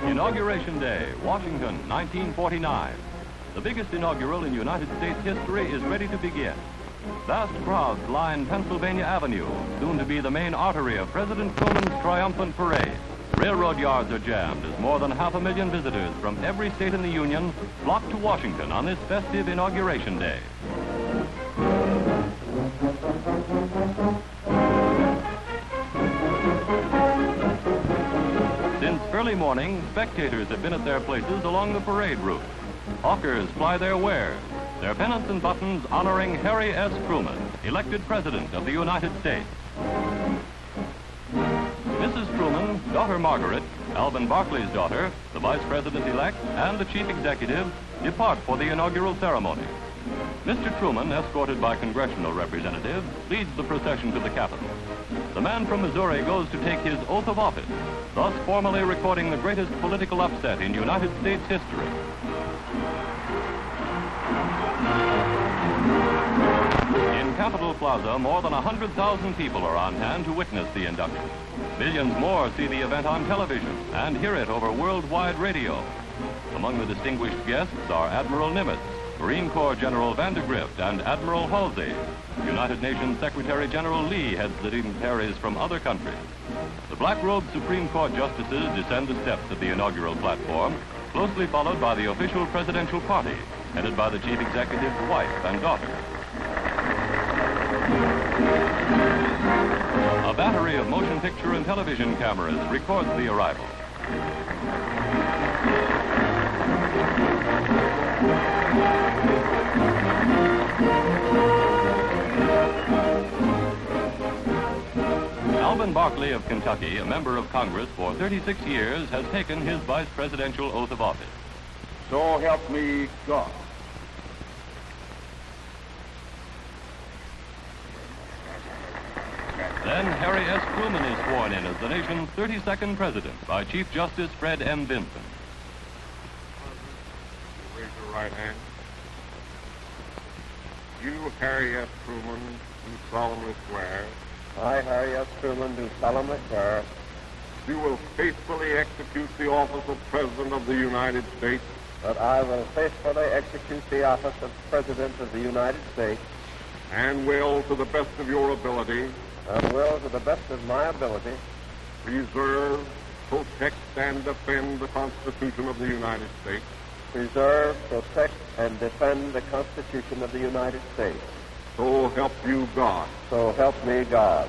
Inauguration Day, Washington, 1949. The biggest inaugural in United States history is ready to begin. Vast crowds line Pennsylvania Avenue, soon to be the main artery of President Truman's triumphant parade. Railroad yards are jammed as more than 500,000 visitors from every state in the Union flock to Washington on this festive Inauguration Day. Since early morning, spectators have been at their places along the parade route. Hawkers ply their wares, their pennants and buttons honoring Harry S. Truman, elected President of the United States. Mrs. Truman, daughter Margaret, Alben Barkley's daughter, the Vice President-elect, and the Chief Executive depart for the inaugural ceremony. Mr. Truman, escorted by congressional representatives, leads the procession to the Capitol. The man from Missouri goes to take his oath of office, thus formally recording the greatest political upset in United States history. In Capitol Plaza, more than 100,000 people are on hand to witness the induction. Millions more see the event on television and hear it over worldwide radio. Among the distinguished guests are Admiral Nimitz, Marine Corps General Vandergrift, and Admiral Halsey. United Nations Secretary General Lee heads the dignitaries from other countries. The black-robed Supreme Court justices descend the steps of the inaugural platform, closely followed by the official presidential party, headed by the Chief Executive's wife and daughter. A battery of motion picture and television cameras records the arrival. Alben Barkley of Kentucky, a member of Congress for 36 years, has taken his vice presidential oath of office. So help me God. Then Harry S. Truman is sworn in as the nation's 32nd president by Chief Justice Fred M. Vinson. Raise your right hand. You, Harry S. Truman, do solemnly swear I, Harry S. Truman, do solemnly swear you will faithfully execute the office of President of the United States that I will faithfully execute the office of President of the United States and will, to the best of your ability, and will, to the best of my ability, preserve, protect, and defend the Constitution of the United States. preserve, protect, and defend the Constitution of the United States. So help you God. So help me God.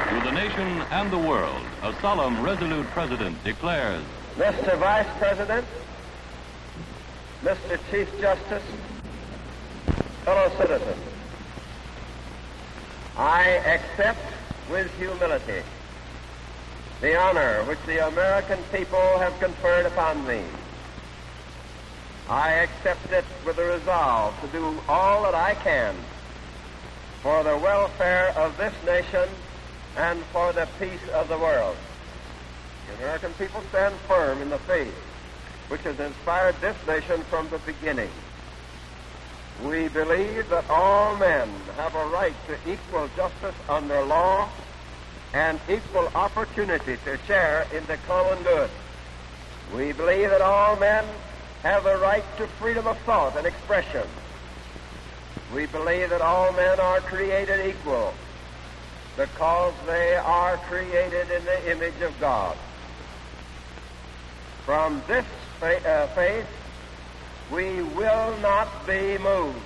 To the nation and the world, a solemn, resolute president declares, Mr. Vice President, Mr. Chief Justice, fellow citizens, I accept with humility the honor which the American people have conferred upon me. I accept it with the resolve to do all that I can for the welfare of this nation and for the peace of the world. The American people stand firm in the faith which has inspired this nation from the beginning. We believe that all men have a right to equal justice under law and equal opportunity to share in the common good. We believe that all men have a right to freedom of thought and expression. We believe that all men are created equal because they are created in the image of God. From this faith, we will not be moved.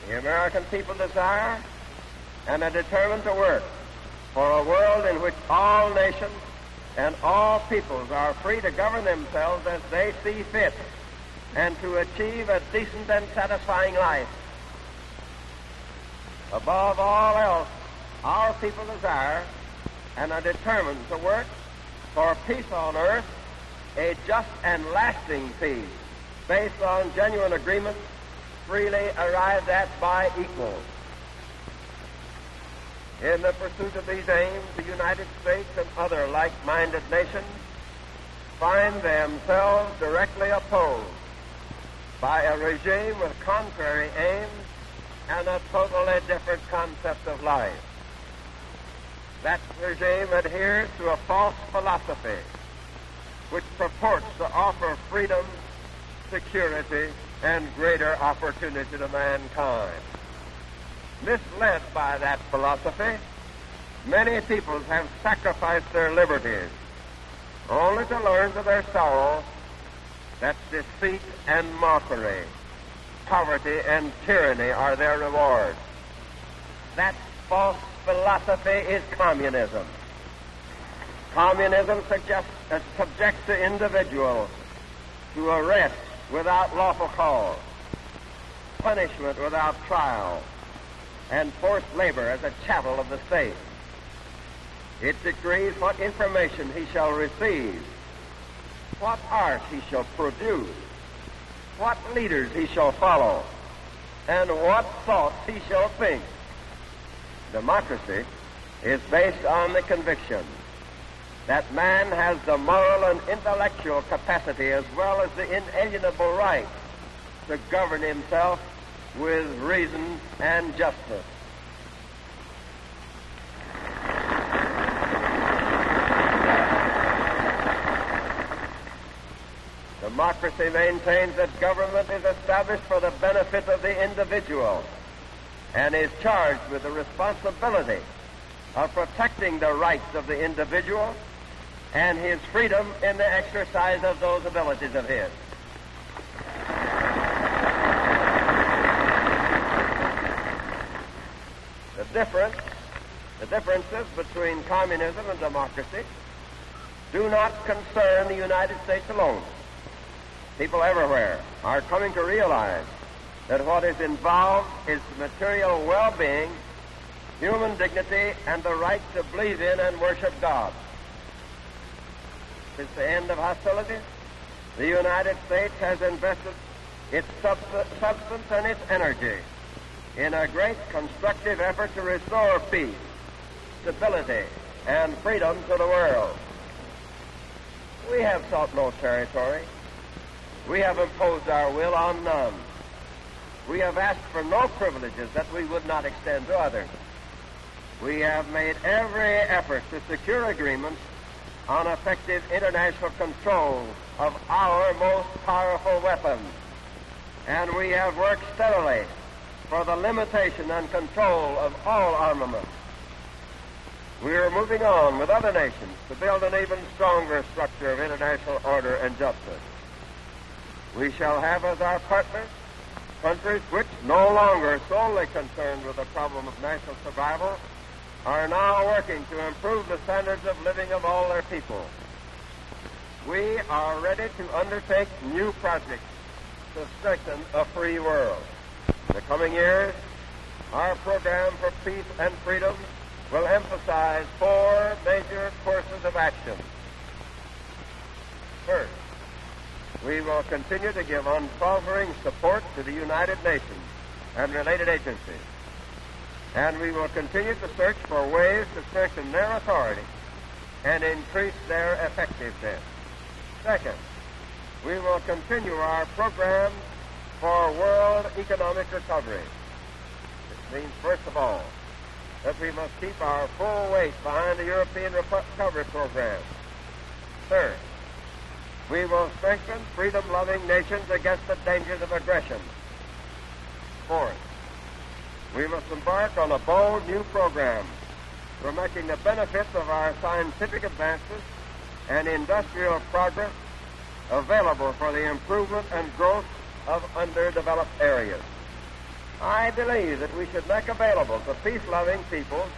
The American people desire and are determined to work for a world in which all nations and all peoples are free to govern themselves as they see fit and to achieve a decent and satisfying life. Above all else, our people desire and are determined to work for peace on earth, a just and lasting peace based on genuine agreements freely arrived at by equals. In the pursuit of these aims, the United States and other like-minded nations find themselves directly opposed by a regime with contrary aims and a totally different concept of life. That regime adheres to a false philosophy which purports to offer freedom, security, and greater opportunity to mankind. Misled by that philosophy, many peoples have sacrificed their liberties, only to learn to their sorrow that deceit and mockery, poverty and tyranny are their rewards. That false philosophy is communism. Communism subjects the individual to arrest without lawful cause, punishment without trial, and forced labor as a chattel of the state. It decrees what information he shall receive, what art he shall produce, what leaders he shall follow, and what thoughts he shall think. Democracy is based on the conviction that man has the moral and intellectual capacity as well as the inalienable right to govern himself with reason and justice. Democracy maintains that government is established for the benefit of the individual and is charged with the responsibility of protecting the rights of the individual and his freedom in the exercise of those abilities of his. The differences between communism and democracy do not concern the United States alone. People everywhere are coming to realize that what is involved is material well-being, human dignity, and the right to believe in and worship God. Since the end of hostilities, the United States has invested its substance and its energy in a great constructive effort to restore peace, stability, and freedom to the world. We have sought no territory. We have imposed our will on none. We have asked for no privileges that we would not extend to others. We have made every effort to secure agreements on effective international control of our most powerful weapons. And we have worked steadily for the limitation and control of all armaments. We are moving on with other nations to build an even stronger structure of international order and justice. We shall have as our partners countries which, no longer solely concerned with the problem of national survival, are now working to improve the standards of living of all their people. We are ready to undertake new projects to strengthen a free world. In the coming years, our program for peace and freedom will emphasize 4 major courses of action. First, we will continue to give unfaltering support to the United Nations and related agencies, and we will continue to search for ways to strengthen their authority and increase their effectiveness. Second, we will continue our program for world economic recovery. This means, first of all, that we must keep our full weight behind the European recovery program. Third, we will strengthen freedom-loving nations against the dangers of aggression. Fourth, we must embark on a bold new program for making the benefits of our scientific advances and industrial progress available for the improvement and growth of underdeveloped areas. I believe that we should make available to peace-loving peoples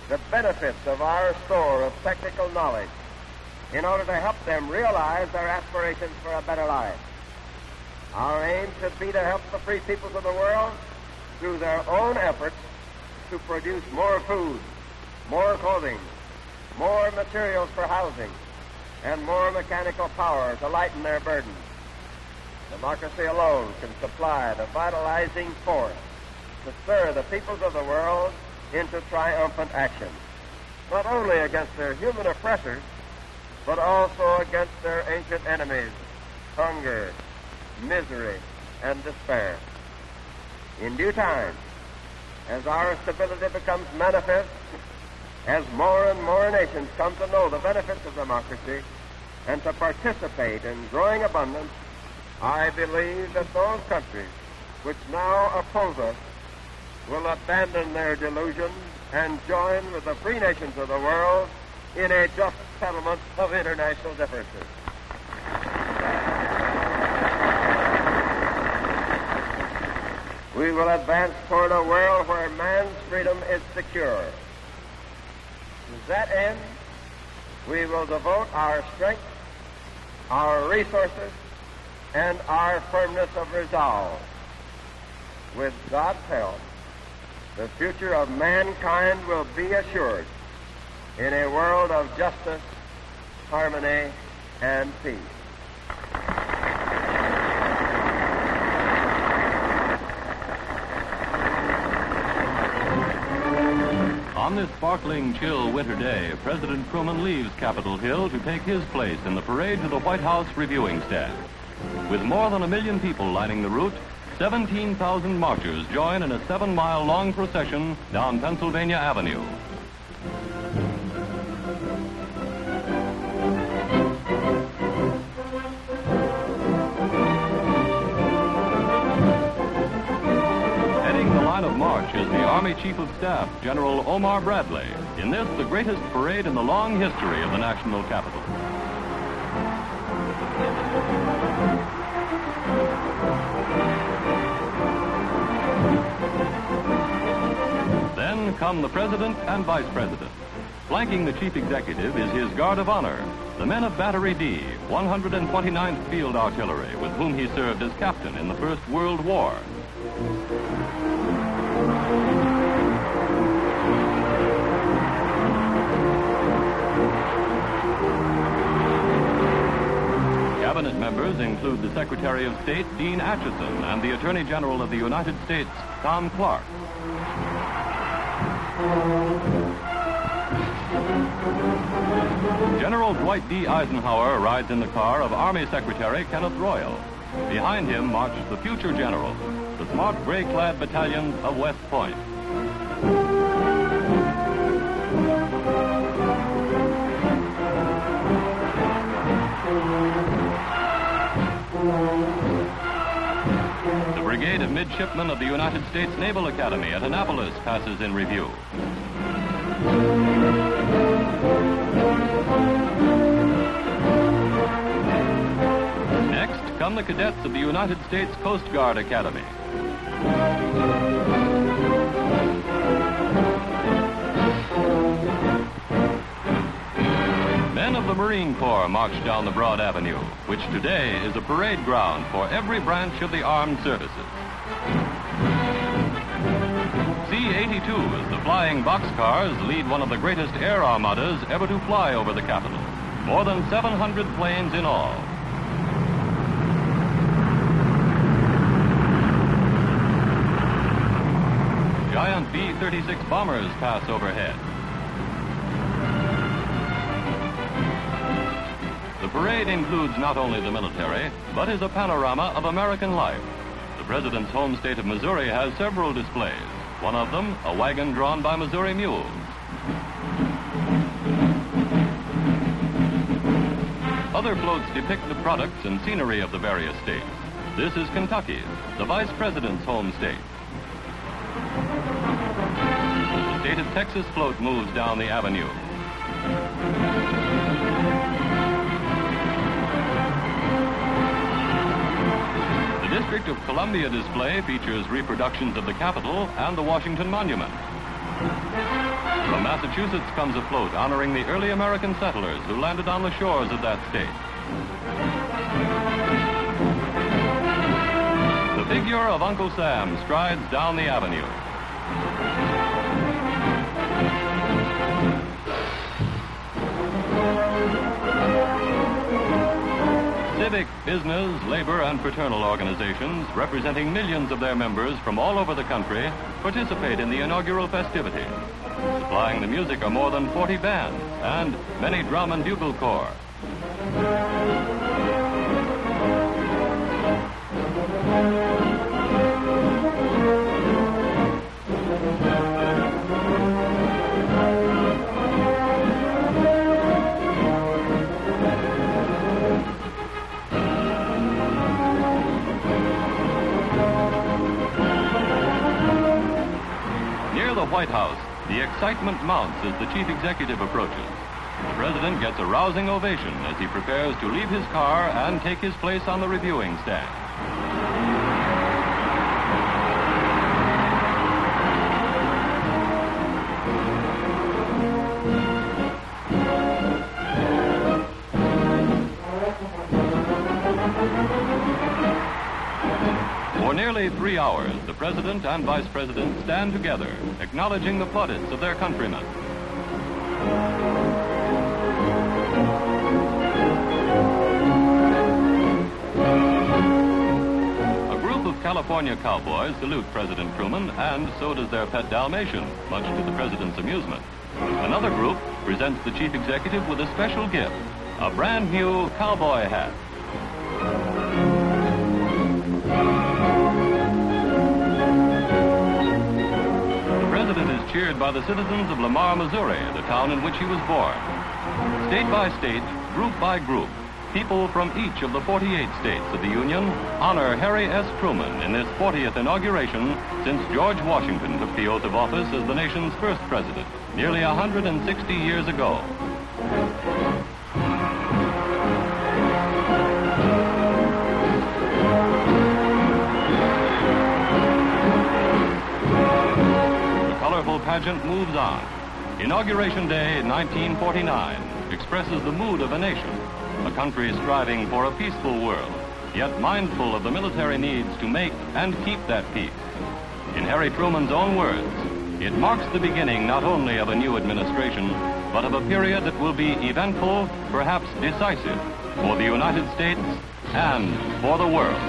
the benefits of our store of technical knowledge in order to help them realize their aspirations for a better life. Our aim should be to help the free peoples of the world through their own efforts to produce more food, more clothing, more materials for housing, and more mechanical power to lighten their burdens. Democracy alone can supply the vitalizing force to stir the peoples of the world into triumphant action, not only against their human oppressors, but also against their ancient enemies, hunger, misery, and despair. In due time, as our stability becomes manifest, as more and more nations come to know the benefits of democracy and to participate in growing abundance, I believe that those countries which now oppose us will abandon their delusions and join with the free nations of the world in a just settlement of international differences. We will advance toward a world where man's freedom is secure. To that end, we will devote our strength, our resources, and our firmness of resolve. With God's help, the future of mankind will be assured in a world of justice, harmony, and peace. On this sparkling, chill winter day, President Truman leaves Capitol Hill to take his place in the parade to the White House reviewing stand. With more than 1 million people lining the route, 17,000 marchers join in a 7-mile-long procession down Pennsylvania Avenue. Heading the line of march is the Army Chief of Staff, General Omar Bradley. In this, the greatest parade in the long history of the national capital. Then come the President and Vice President. Flanking the Chief Executive is his Guard of Honor, the men of Battery D, 129th Field Artillery, with whom he served as captain in the First World War. Cabinet members include the Secretary of State, Dean Acheson, and the Attorney General of the United States, Tom Clark. General Dwight D. Eisenhower rides in the car of Army Secretary Kenneth Royal. Behind him march the future generals, the smart gray-clad battalions of West Point. The Brigade of Midshipmen of the United States Naval Academy at Annapolis passes in review. Next come the cadets of the United States Coast Guard Academy. Men of the Marine Corps march down the broad avenue, which today is a parade ground for every branch of the armed services. C-82s, the flying boxcars, lead one of the greatest air armadas ever to fly over the Capitol. More than 700 planes in all. Giant B-36 bombers pass overhead. The parade includes not only the military, but is a panorama of American life. The President's home state of Missouri has several displays. One of them, a wagon drawn by Missouri mules. Other floats depict the products and scenery of the various states. This is Kentucky's, the Vice President's home state. The state of Texas float moves down the avenue. The District of Columbia display features reproductions of the Capitol and the Washington Monument. From Massachusetts comes a float honoring the early American settlers who landed on the shores of that state. The figure of Uncle Sam strides down the avenue. Civic, business, labor, and fraternal organizations representing millions of their members from all over the country participate in the inaugural festivities. Supplying the music are more than 40 bands and many drum and bugle corps. Near the White House, the excitement mounts as the chief executive approaches. The president gets a rousing ovation as he prepares to leave his car and take his place on the reviewing stand. For nearly 3 hours, the president and vice president stand together, acknowledging the plaudits of their countrymen. A group of California cowboys salute President Truman, and so does their pet Dalmatian, much to the president's amusement. Another group presents the chief executive with a special gift, a brand new cowboy hat. The president is cheered by the citizens of Lamar, Missouri, the town in which he was born. State by state, group by group, people from each of the 48 states of the Union honor Harry S. Truman in this 40th inauguration since George Washington took the oath of office as the nation's first president, nearly 160 years ago. The pageant moves on. Inauguration Day 1949 expresses the mood of a nation, a country striving for a peaceful world, yet mindful of the military needs to make and keep that peace. In Harry Truman's own words, it marks the beginning not only of a new administration, but of a period that will be eventful, perhaps decisive, for the United States and for the world.